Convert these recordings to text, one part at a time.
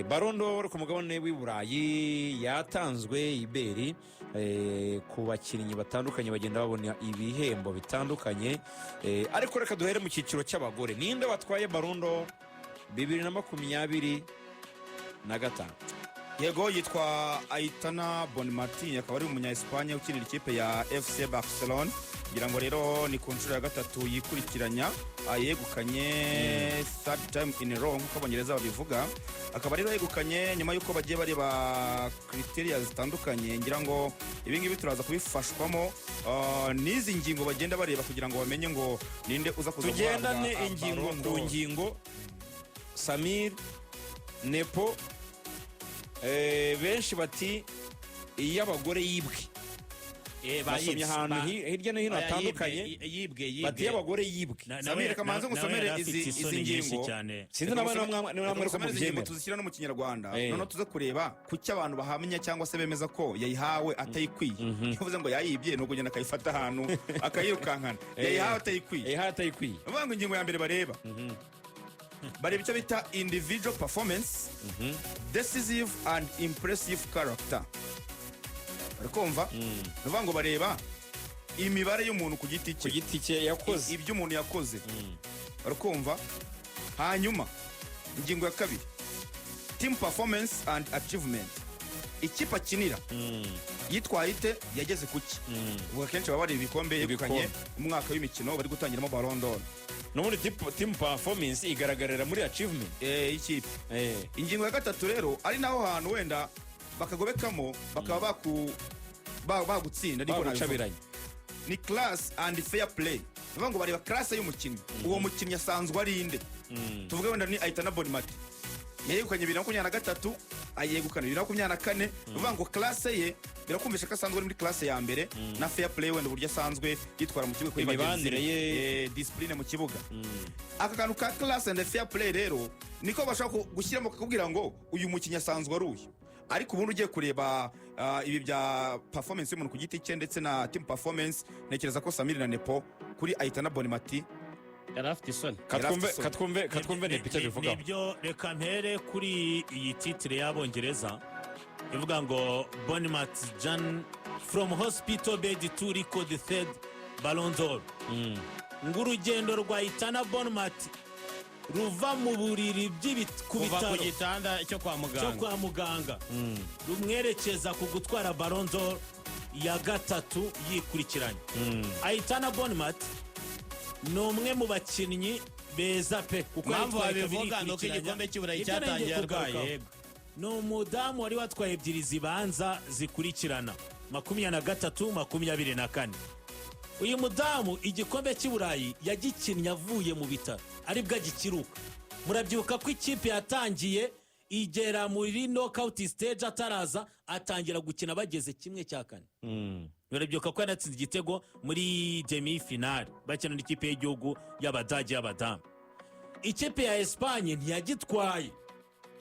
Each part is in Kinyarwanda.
ballondor ku mugabane w'i Burayi yatanzwe iberi ku bakinnyi batandukanye bagenda babona ibihembo bitandukanye, ariko reka duhere mu cyiciro cy'abagore. Ninde watwaye ballondor 2025? Yego, yitwa Aitana Bonmati, akaba ari umunya Espagne ukinira ikipe ya FC Barcelona. Ngira ngo rero ni ku nshuro ya gatatu yikurikiranya yegukanye third time in a row nk'uko abongereza babivuga. Akaba rero yegukanye nyuma y'uko bagiye bareba criteria zitandukanye. Ngira ngo ibi ngibi turaza kubifashwamo n'izi ngingo bagenda bareba kugira ngo bamenye ngo ninde uza kuza guhabwa. Tugendane ingingo ku ngingo. Samir, Nepo, benshi bati iy'abagore Yibwe. Basomye ahantu hirya no hino hatandukanye bati y'abagore Yibwe. Samir, kamanze ngusomere izi ngingo. Sinzi namwe ko mubyemera. Tuzishyira no mu Kinyarwanda none tuze kureba kuki abantu bahamenya cyangwa se bemeza ko yayihawe atayikwiye. Yavuze ngo yayibye no kugenda akayifata ahantu akayirukankana. Yayihawe atayikwiye. Bavuga ngo ingingo ya mbere bareba bareba icyo bita individual performance, decisive and impressive character. Barakumva? Bavuga ngo bareba imibare y'umuntu ku giti cye yakoze, ibyo umuntu yakoze. Barakumva? Hanyuma ingingo ya kabiri, team performance and achievement. Ikipe akinira yitwaye ite, yageze kuki. Ubwo kenshi baba bareba ibikombe yegukanye mu mwaka w'imikino bari gutangiramo ballondor. No muri team performance igaragarira muri achievement ikipe. Ingingo ya gatatu rero ari naho hantu wenda bakagobekamo bakaba bagutsinda niko nabicabiranye, ni class and fair play. Bavuga ngo bareba class y'umukinnyi. Uwo mukinnyi asanzwe ari inde. Tuvuge wenda ni Aitana Bonmati, yegukanye 2023, ayegukana 2024. Bavuga ngo class ye birakumvisha ko asanzwe ari muri class ya mbere, na fair play wenda uburyo asanzwe yitwara mu kibuga, imibanire ye, discipline mu kibuga. Aka kantu ka class and fair play rero niko bashaka gushyiramo kakubwira ngo uyu mukinnyi asanzwe ari uyu. Ariko ubundi ugiye kureba ibi bya performance y'umuntu ku giti cye ndetse na team performance, nekereza ko Samir na Nepo kuri Aitana Bonmati yarafite isoni. Katwumve ne picha bivuga. Nibyo, reka mpere kuri iyi titre y'Abongereza ivuga ngo Bonmati Jan from hospital bed to record the third ballondor. Ngurugendo rwa Aitana Bonmati ruva mu buriri by'ibitaro ku gitanda cyo kwa muganga rumwerekeza ku gutwara ballondor ya gatatu yikurikiranye. Aitana Bonmati ni umwe mu bakinnyi beza pe, kuko babivuga nuko igikombe cy'Uburayi cyatangiye arwaye. Ni umudamu wari watwaye ebyiri zibanza zikurikirana 23, 24. Uyu mudamu igikombe cy'Uburayi yagikinnye avuye mu bitaro aribwo agikiruka. Murabyibuka ko ikipe yatangiye igera muri knockout stage ataraza, atangira gukina bageze 1/4. Murabyibuka ko yanatsinze igitego muri demi finale bakina n'ikipe y'igihugu y'Abadage y'abadamu. Ikipe ya Espagne ntiyagitwaye,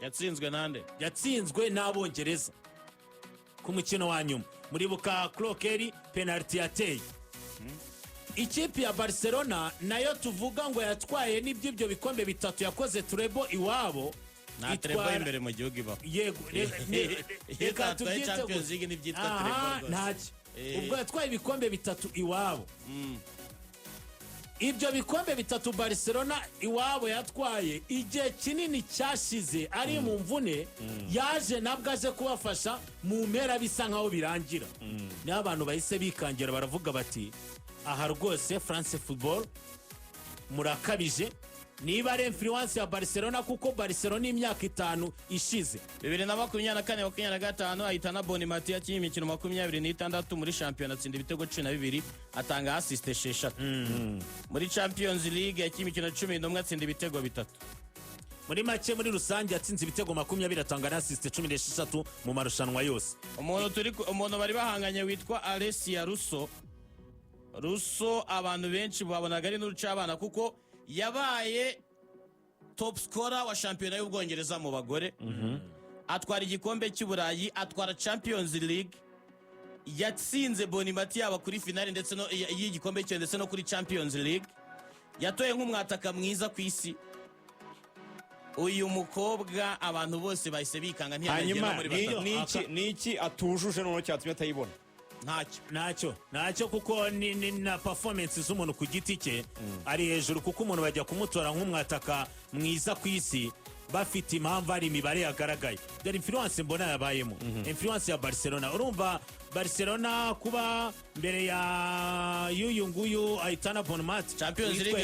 yatsinzwe nande? Yatsinzwe n'Abongereza ku mukino wa nyuma. Muribuka Krokeri penalty yateye. Ikipe ya Barcelona nayo tuvuga ngo yatwaye n'ibyo bikombe bitatu, yakoze turebo iwabo. Na turebo imbere mu gihugu iba. Yego, reka tubyite Champions League n'ibyitwa turebo. Ntacyo. Ubwo yatwaye ibikombe bitatu iwabo. Ibyo bikombe bitatu Barcelona iwabo yatwaye igihe kinini cyashize ari mu mvune, yaje nabwo aje kubafasha mu mpera bisa nkaho birangira. Ni abantu bahise bikangira baravuga bati aha rwose France Football murakabije, niba ari influence ya Barcelona, kuko Barcelona imyaka 5 ishize 2024-2025 Aitana Bonmati yakinnye imikino 26 muri shampiyona, atsinda ibitego 12, atanga assist 6. Muri Champions League yakinnye imikino 11, atsinda ibitego 3. Muri make muri rusange yatsinze ibitego 20, atanga assist 16 mu marushanwa yose. Umuntu bari bahanganye witwa Alessia Russo abantu benshi babonaga ari n'urucabana kuko yabaye top scorer wa shampiyona y'Ubwongereza mu bagore. Atwara igikombe cy'Uburayi, atwara Champions League, yatsinze Bonmati yaba kuri finale ndetse no y'igikombe cyo ndetse no kuri Champions League. Yatoye nk'umwataka mwiza ku isi. uyu mukobwa abantu bose bahise bikanga ntiyanagiye no hanyuma muri batatu. niki atujuje noneho cyatumye atayibona? ntacyo kuko ni na performance z'umuntu ku giti cye ari hejuru, kuko umuntu bajya kumutora nk'umwataka mwiza ku isi bafite impamvu ari imibare yagaragaye. dore influence mbona yabayemo, influence ya Barcelona. urumva Barcelona kuba mbere ya y'uyu nguyu Aitana Bonmat Champions League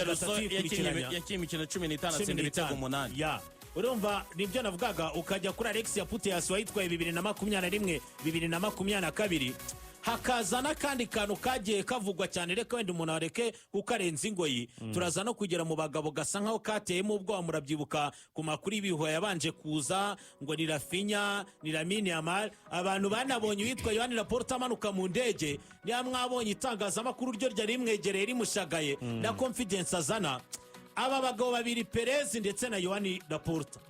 yakinnye imikino 15 atsinda ibitego 8. urumva nibyo navugaga. ukajya kuri Alexia Putellas wayitwaye 2021 2022, hakaza n'akandi kantu kagiye kavugwa cyane, reka wenda umuntu areke kukarenza ingoyi. turaza no kugera mu bagabo gasa nkaho kateyemo ubwoba. murabyibuka ku makuru y'ibihuha yabanje kuza ngo ni Rafinha ni Lamine Yamal. abantu banabonye uwitwa Yohani Laporta amanuka mu ndege, niba mwabonye itangazamakuru ryo ryari rimwegereye rimushagaye na confidence azana. aba bagabo babiri Perez ndetse na Yohani Laporta,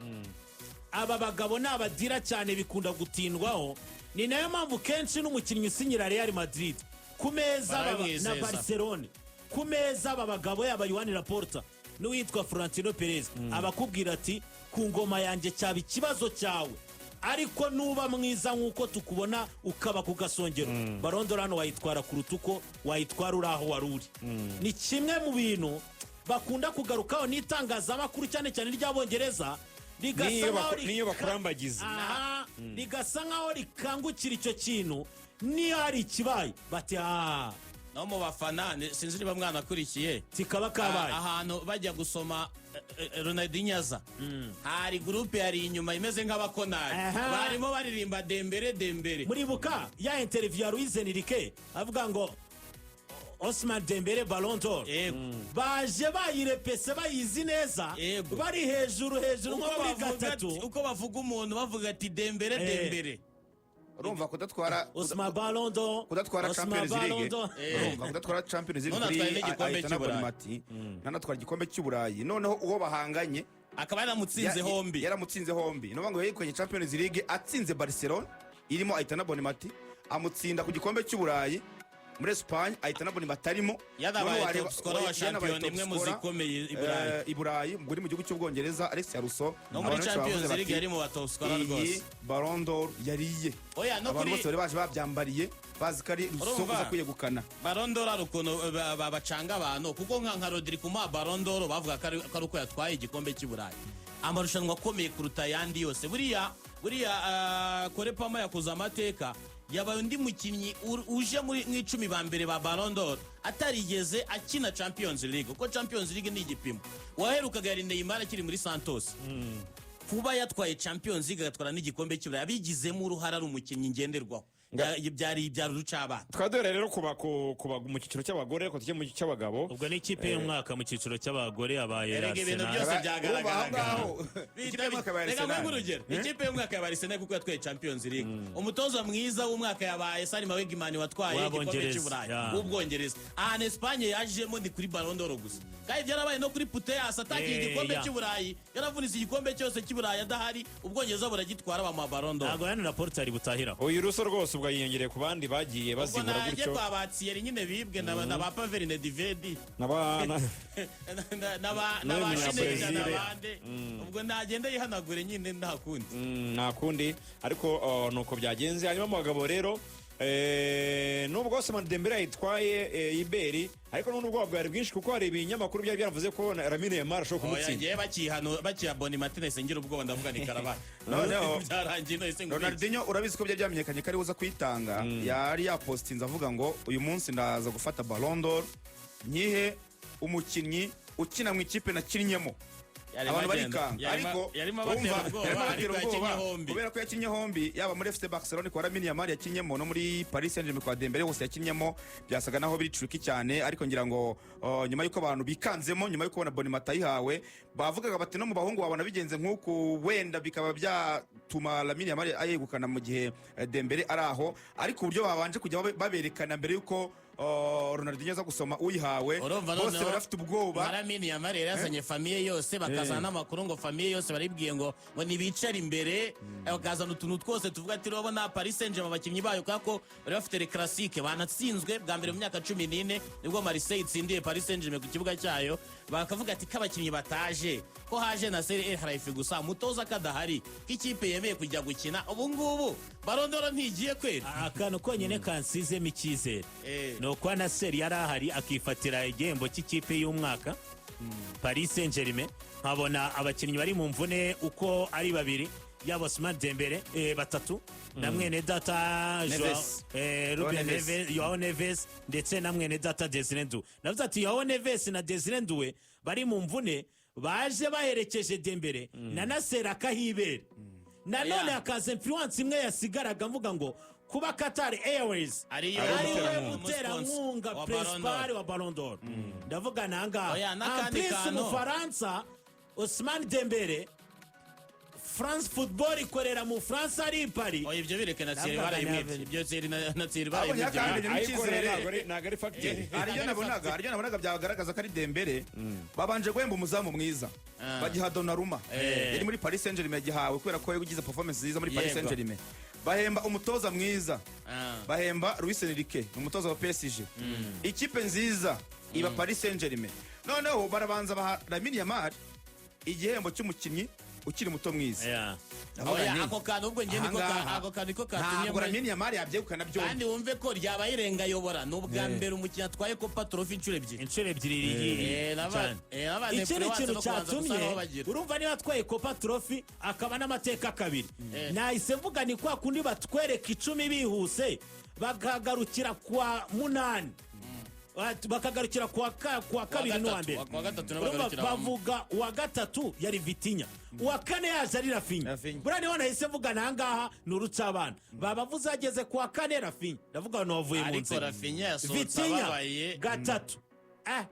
aba bagabo ni abadira cyane, bikunda gutindwaho. ni nayo mpamvu kenshi n'umukinnyi usinyira Real Madrid ku meza na Barcelona, ku meza aba bagabo yaba Yohani Laporta n'uwitwa Florentino Perez abakubwira ati ku ngoma yanjye cyaba ikibazo cyawe, ariko nuba mwiza nk'uko tukubona ukaba ku gasongero ballondor hano wayitwara kuruta uko wayitwara uri aho wari uri. ni kimwe mu bintu bakunda kugarukaho n'itangazamakuru cyane cyane ry'Abongereza, niyo bakurambagiza rigasa nkaho rikangukira icyo kintu. niyo hari ikibaye bati no mu bafana sinzi niba mwana akurikiye kikaba kabaye ahantu bajya gusoma Ronaldinho aza, hari groupe yari inyuma imeze nk'abakonari barimo baririmba Dembele. muribuka ya interview ya Luis Enrique avuga ngo Ousmane Dembele Ballondor, baje bayirepese bayizi neza, bari hejuru nko muri gatatu. uko bavuga umuntu bavuga ati Dembele. urumva kudatwara Ousmane Ballondor, kudatwara Champions League, urumva kudatwara Champions League kuri Aitana Bonimati, nanatwara igikombe cy'Uburayi, noneho uwo bahanganye akaba yaramutsinze hombi. no bango yegukanye Champions League atsinze Barcelona irimo Aitana Bonimati, amutsinda ku gikombe cy'Uburayi muri Espagne. Aitana Bonimati arimo yanabaye top scorer wa champion imwe mu zikomeye i Burayi, muri mu gihugu cy'Ubwongereza. Alex Yaruso no muri Champions League yari mu top scorer rwose. Ballondor yariye abantu bose bari baje babyambariye bazi ko ari rusoza kwiyegukana Ballondor. arukono babacanga abantu kuko nka Rodri kuma Ballondor bavuga ko ari uko yatwaye igikombe cy'Uburayi. amarushanwa akomeye kuruta yandi yose. buriya Kore Pama yakoze amateka, yabaye undi mukinnyi uje mu 10 ba mbere ba Ballondor atarigeze akina Champions League, kuko Champions League ni igipimo. waherukaga yari Neymar akiri muri Santos. kuba yatwaye Champions League agatwara n'igikombe cy'Uburayi, abigizemo uruhara ari umukinnyi ngenderwaho. byari rucabana. Twadore rero kuba mu cyiciro cy'abagore ko tujye mu cy'abagabo. ubwo ni ikipe y'umwaka mu cyiciro cy'abagore yabaye Arsenal. ibintu byose byagaragara. Reka ngurugero, ikipe y'umwaka yabaye Arsenal kuko yatwaye Champions League. umutoza mwiza w'umwaka yabaye Salima Wegman watwaye igikombe cy'Uburayi w'Ubwongereza. ahantu Espagne yajemo ni kuri Ballondor gusa, kandi byarabaye no kuri Putellas atakiye igikombe cy'Uburayi, yaravunise igikombe cyose cy'Uburayi adahari, Ubwongereza buragitwara ba Ballondor. ntabwo yana Laporta ari butahira uyu ruso rwose yiyongereye ku bandi bagiye bazibura gutyo. ubwo babatsiye nyine bibwe na ba Paveline Divedi n'abana n'abashineja n'abande. ubwo nagenda yihanagure nyine nta kundi ariko nuko byagenze. hanyuma mu bagabo rero nubwo Ousmane Dembele yitwaye Iberi, ariko n'ubwo bwari bwinshi kuko hari ibinyamakuru byari byaravuze ko Lamine Yamal ashobora kumutsinda. yagiye bakiha Bonimati ngira ubwoba ndavuga ni Karabaye. noneho byarangiye no ise Ronaldinho urabizi ko byamenyekanye ko ari buza kwitanga. yari yapostinze avuga ngo uyu munsi ndaza gufata Ballondor nyihe umukinnyi ukina mu ikipe nakinnyemo. abantu barikanga, ariko yarimo batera ubwoba kubera ko yakinnye hombi, yaba muri FC Barcelona kwa Lamine Yamal yakinnyemo, no muri Paris Saint-Germain kwa Dembele hose yakinnyemo. byasaga naho biri tricky cyane, ariko ngira ngo nyuma yuko abantu bikanzemo, nyuma yuko bona Bonimati ayihawe, bavugaga bati no mu bahungu babona bigenze nk'uko wenda bikaba byatuma Lamine Yamal ayegukana mu gihe Dembele araho. ariko uburyo babanje kujya baberekana mbere yuko Ronaldinho aza gusoma uyihawe Urumva bose noneho bari bafite ubwoba. Maramini ya Marere yazanye famiye yose bakazana n'amakuru ngo famiye yose baribwiye ngo nibicare imbere bakazana utuntu twose tuvuga ati urabona Paris Saint-Germain abakinnyi bayo kako bari bafite le classique banatsinzwe bwa mbere mu myaka 14 nibwo Marseille itsindiye Paris Saint-Germain ku kibuga cyayo bakavuga ati kabakinnyi bataje ko haje na Serie A harayifi gusa mutoza kadahari k'ikipe yemeye kujya gukina ubu ngubu Ballondor ntigiye kwera akantu konyine kansizemo icyizere ni uko na Seri yari ahari akifatira igihembo cy'ikipe y'umwaka Paris Saint-Germain nkabona abakinnyi bari mu mvune uko ari babiri yaba Ousmane Dembele batatu na mwene data Ruben Neves Joao Neves ndetse na mwene data Desire Nduwe navuze ati Joao Neves na Desire Nduwe bari mu mvune baje baherekeje Dembele na Nasser akahibera nanone hakaza influence imwe yasigaraga mvuga ngo kuba Qatar Airways ariwe muterankunga principal wa Ballondor ndavuga nanga en mu Faransa Ousmane Dembele France Football ikorera mu France ari Paris ibyo bireke na Thierry barayimwe ibyo Thierry na Thierry barayimwe ntago ari facteur ariyo nabonaga byagaragaza ko ari Dembele babanje guhemba umuzamu mwiza bagiha Donnarumma yari muri Paris Saint-Germain yagihawe kubera ko yagize performance nziza muri Paris Saint-Germain bahemba umutoza mwiza bahemba Luis Enrique umutoza wa PSG ikipe nziza iba Paris Saint-Germain noneho barabanza baha Lamine Yamal igihembo cy'umukinnyi ukiri muto mwiza ako kantu ubwo ngiye ako kantu ko katumye ntabwo Lamine Yamal yabyegukana byombi kandi wumve ko ryabaye irenga yobora n'ubwa mbere umukinnyi atwaye Copa Trophy inshuro ebyiri ikindi kintu cyatumye urumva niba atwaye Copa Trophy akaba n'amateka kabiri nahise mvuga ni kwa kundi batwereka 10 bihuse bakagarukira kwa 8 bakagarukira kwa kabiri n'uwa mbere bavuga uwa gatatu yari Vitinha uwa kane yaje ari Rafinha buriya niho nahise mvuga nangaha ni urucabana babavuze ageze kwa kane Rafinha ndavuga no wavuye mu nzira Vitinha gatatu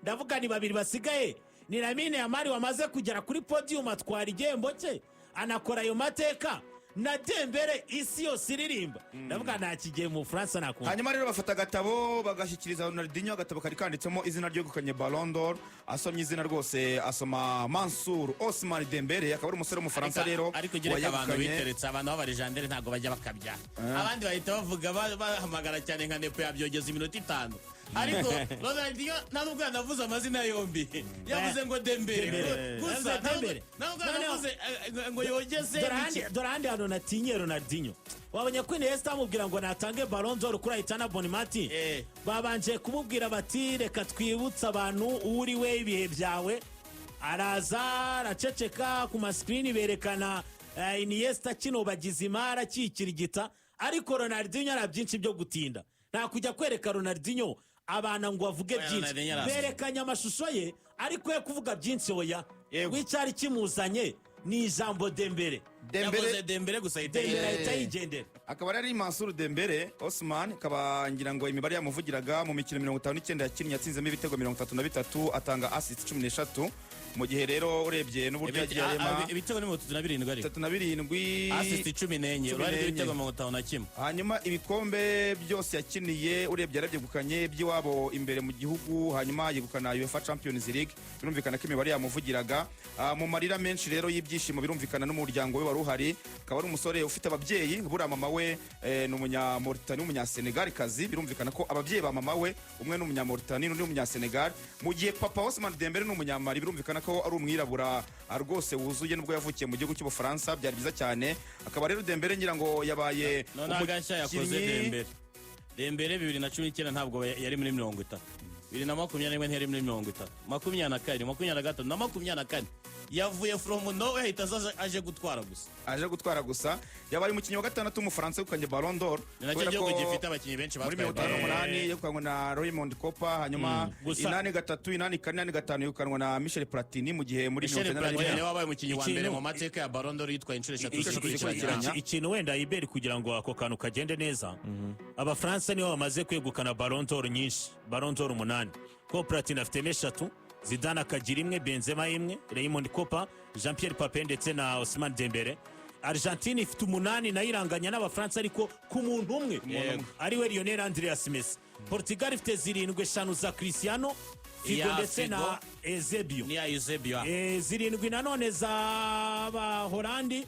ndavuga ni babiri basigaye ni Lamine Yamal wamaze kugera kuri podium atwara igihembo cye anakora ayo mateka na Dembele isi yose iririmba ndavuga nta kigiye mu France nakunda hanyuma rero bafata agatabo bagashyikiriza Ronaldinho agatabo kari kanditsemo izina ryo gukanye Ballondor asomye izina rwose asoma Mansour Ousmane Dembele akaba ari umusore w'umufaransa rero ariko gereka abantu biteretse abantu b'abarijandere ntago bajya bakabya abandi bahita bavuga bahamagara cyane nka nepo yabyogeza iminota 5 ariko Ronaldinho ntabwo navuze amazina yombi yavuze ngo Dembele gusa ntabwo navuze ngo yogeze dorande hano natinye Ronaldinho wabonye ko Iniesta amubwira ngo natange Ballondor kuri Aitana Bonimati babanje kumubwira bati reka twibutsa abantu uri we ibihe byawe araza araceceka ku mascreen berekana Iniesta kino bagize imara kikirigita ariko Ronaldinho arabyinshi byo gutinda nta kujya kwereka Ronaldinho abana ngo bavuge byinshi berekanye amashusho ye ariko ye kuvuga byinshi oya w'icyari kimuzanye ni ijambo Dembele yavuze Dembele gusa ahita yigendera akaba ari Mansour Dembele Ousmane akaba ngira ngo imibare yamuvugiraga mu mikino 59 yakinnye yatsinzemo ibitego 33 atanga assist 13 mu gihe rero urebye n'uburyo yagiye arema ibitego ni 37 assist 14 urari ibitego 51 hanyuma ibikombe byose yakiniye urebye yarabyegukanye by'iwabo imbere mu gihugu hanyuma yegukana UEFA Champions League birumvikana ko imibare yamuvugiraga mu marira menshi rero y'ibyishimo birumvikana n'umuryango we waruhari akaba ari umusore ufite ababyeyi buriya mama we ni umunya-Mauritania w'umunyasenegal kazi birumvikana ko ababyeyi ba mama we umwe ni umunya-Mauritania n'undi w'umunyasenegal mu gihe papa Ousmane Dembele ni umunyamali birumvikana ko ari umwirabura rwose wuzuye nubwo yavukiye mu gihugu cy'Ubufaransa byari byiza cyane akaba rero Dembele ngira ngo yabaye umugashya yakoze Dembele 2019 ntabwo yari muri 30 2021 ntiyari muri 30 22 23 na 24 yavuye from nowhere ahita aje gutwara gusa yabaye umukinnyi wa gatandatu w'umufaransa wegukanye Ballondor nacyo gihugu gifite abakinnyi benshi batwaye 58 yegukanywe na Raymond Kopa hanyuma 8-3 yegukanywe na Michel Platini mu gihe muri 19 wabaye umukinnyi wa mbere mu mateka ya Ballondor yitwaye inshuro 3 ikintu wenda Iberi kugira ngo ako kantu kagende neza abafaransa nibo bamaze kwegukana Ballondor nyinshi Ballondor 8 ko Platini afite 3 Zidane akagira imwe Benzema imwe Raymond Kopa Jean-Pierre Papin ndetse na Ousmane Dembele Argentine ifite 8 nayo iranganya n'abafaransa ariko ku muntu umwe ari we Lionel Andreas Messi Portugal ifite 7 eshanu za Cristiano Figo Iya, ndetse na Figo. Ezebio. niya Eusebio 7 nanone za Bahorandi,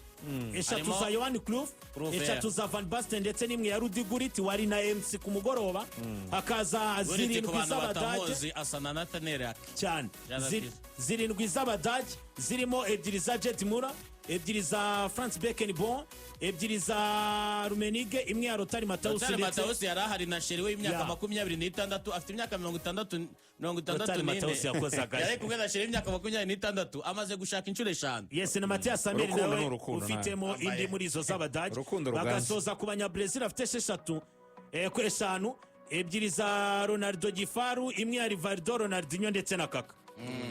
eshatu Harimo za Johan Cruyff, Cruyff, eshatu za Van Basten ndetse n'imwe ya Rudi Gullit wari na MC ku mugoroba, hakaza Gullit ku 7 bantu z'Abadage batamuzi asa na Nathaniel cyane, Yarakize. 7 z'Abadage zirimo 2 za Jet Mura, 2 za Franz Beckenbauer, 2 za Rummenigge, imwe ya Rotary Mateus Rotary ndetse Mateus yari ahari na sheri we y'imyaka Ya. 26 afite imyaka 64 Rotary Mateus yakoze agace. yari kumwe na sheri y'imyaka 26 amaze gushaka inshuro 5 Yes, na Mathias Samir Urukundo nawe ni urukundo, ufitemo nawe. indi muri izo z'Abadage, Urukundo ruganze. bagasoza ku banyabrazil afite 6 ku 5, 2 za Ronaldo Gifaru, imwe ya Rivaldo, Ronaldinho ndetse na Kaka.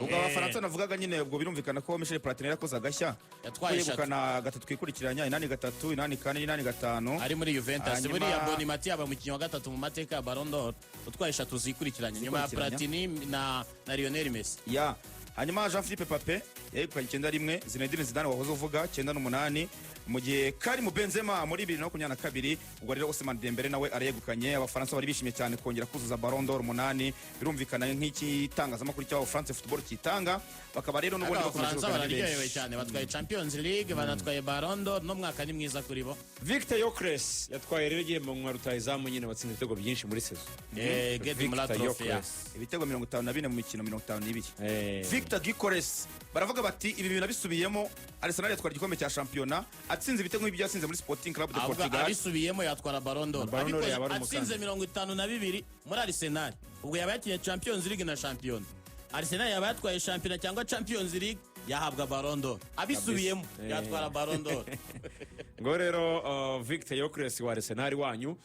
ubwo abafaransa navugaga nyine ubwo birumvikana ko Michel Platini yakoze agashya Yatwaye yegukana 3 twikurikiranya 8-3 8-4 8-5 ari muri Juventus Hanyuma- buriya Bonimati yaba umukinnyi wa 3 mu mateka ya Ballondor utwaye 3 zikurikiranye nyuma ya Platini na Lionel Messi. ya hanyuma Jean-Philippe Pape yegukanye 9-1, Zinedine Zidane wahoze uvuga 9-8, mu gihe Karim Benzema muri 2022 ubwo rero Ousmane Dembele nawe arayegukanye. Abafaransa bari bishimye cyane kongera kuzuza Ballon d'Or 8, birumvikana nk'iki itangazamakuru cy'aho France Football kitanga, bakaba rero n'ubundi bakomeje Abafaransa kugana bararyohewe benshi. cyane batwaye Champions League banatwaye Ballon d'Or no mwaka ni mwiza kuri bo. Victor Yokres yatwaye rero igihembo mu rutahizamu nyine watsinze ibitego byinshi muri sezo. Gedi Mula Victor Trophy. Yokres. ibitego 54 mu mikino 52. Eh. Victor Gyökeres baravuga bati ibi bintu abisubiyemo, Arsenal yatwara igikombe cya shampiyona atsinze ibitego nk'ibyo yatsinze muri Sporting Club de Avuga Portugal. abisubiyemo yatwara Ballon d'Or. Ballon d'Or Abikoze yaba ari atsinze 52 muri Arsenal. Ubwo yaba yakinye Champions League na Champions. Arsenal yaba yatwaye shampiyona cyangwa Champions League yahabwa Ballon d'Or. Abisubiyemo Eh. yatwara Ballon d'Or. Ngo rero Victor Yokres wa Arsenal wanyu